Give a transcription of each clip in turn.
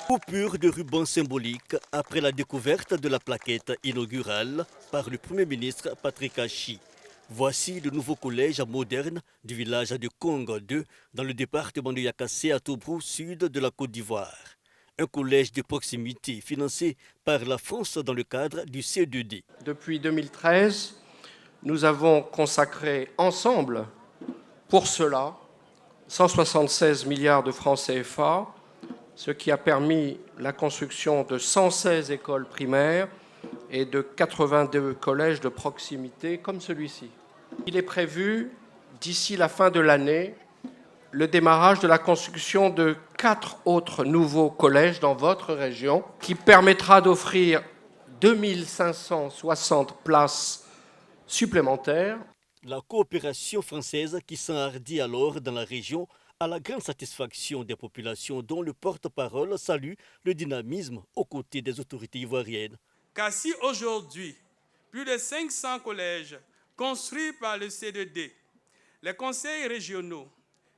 Coupure de ruban symbolique après la découverte de la plaquette inaugurale par le Premier ministre Patrick Achi. Voici le nouveau collège moderne du village de Kongo 2 dans le département de Yakassé à Tobrou, sud de la Côte d'Ivoire. Un collège de proximité financé par la France dans le cadre du C2D. Depuis 2013, nous avons consacré ensemble pour cela 176 milliards de francs CFA, ce qui a permis la construction de 116 écoles primaires et de 82 collèges de proximité comme celui-ci. Il est prévu, d'ici la fin de l'année, le démarrage de la construction de 4 autres nouveaux collèges dans votre région, qui permettra d'offrir 2560 places supplémentaires. La coopération française qui s'enhardit alors dans la région à la grande satisfaction des populations dont le porte-parole salue le dynamisme aux côtés des autorités ivoiriennes. Car si aujourd'hui, plus de 500 collèges construits par le C2D, les conseils régionaux,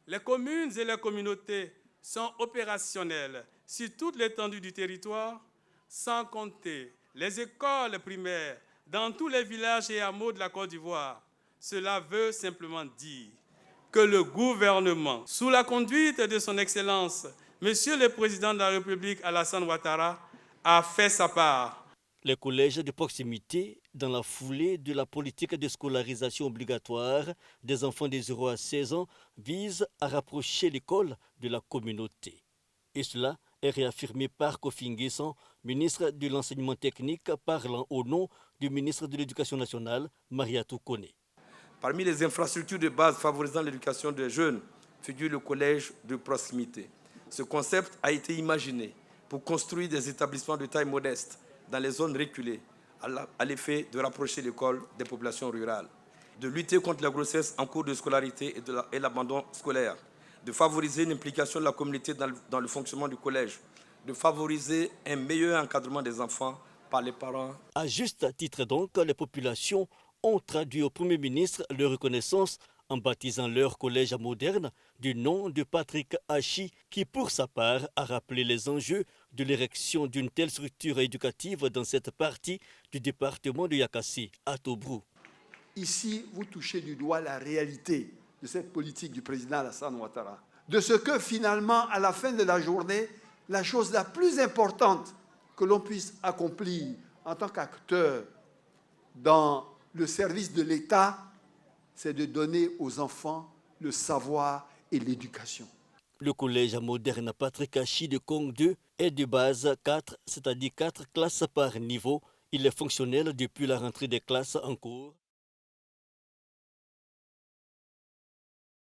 les communes et les communautés sont opérationnels sur toute l'étendue du territoire, sans compter les écoles primaires dans tous les villages et hameaux de la Côte d'Ivoire, cela veut simplement dire que le gouvernement, sous la conduite de son Excellence, Monsieur le Président de la République Alassane Ouattara, a fait sa part. Les collèges de proximité, dans la foulée de la politique de scolarisation obligatoire des enfants de 0 à 16 ans, visent à rapprocher l'école de la communauté. Et cela est réaffirmé par Kofi Nguessan, ministre de l'Enseignement technique, parlant au nom du ministre de l'Éducation nationale, Mariatou Kone. Parmi les infrastructures de base favorisant l'éducation des jeunes figure le collège de proximité. Ce concept a été imaginé pour construire des établissements de taille modeste dans les zones reculées, à l'effet de rapprocher l'école des populations rurales, de lutter contre la grossesse en cours de scolarité et l'abandon scolaire, de favoriser l'implication de la communauté dans le fonctionnement du collège, de favoriser un meilleur encadrement des enfants par les parents. À juste titre donc, les populations ont traduit au Premier ministre leur reconnaissance en baptisant leur collège moderne du nom de Patrick Achi, qui pour sa part a rappelé les enjeux de l'érection d'une telle structure éducative dans cette partie du département de Yakassé, à Tobrou. Ici, vous touchez du doigt la réalité de cette politique du président Alassane Ouattara. De ce que finalement, à la fin de la journée, la chose la plus importante que l'on puisse accomplir en tant qu'acteur dans le service de l'État, c'est de donner aux enfants le savoir et l'éducation. Le collège moderne Patrick Achi de Kongo 2 est de base 4, c'est-à-dire 4 classes par niveau. Il est fonctionnel depuis la rentrée des classes en cours.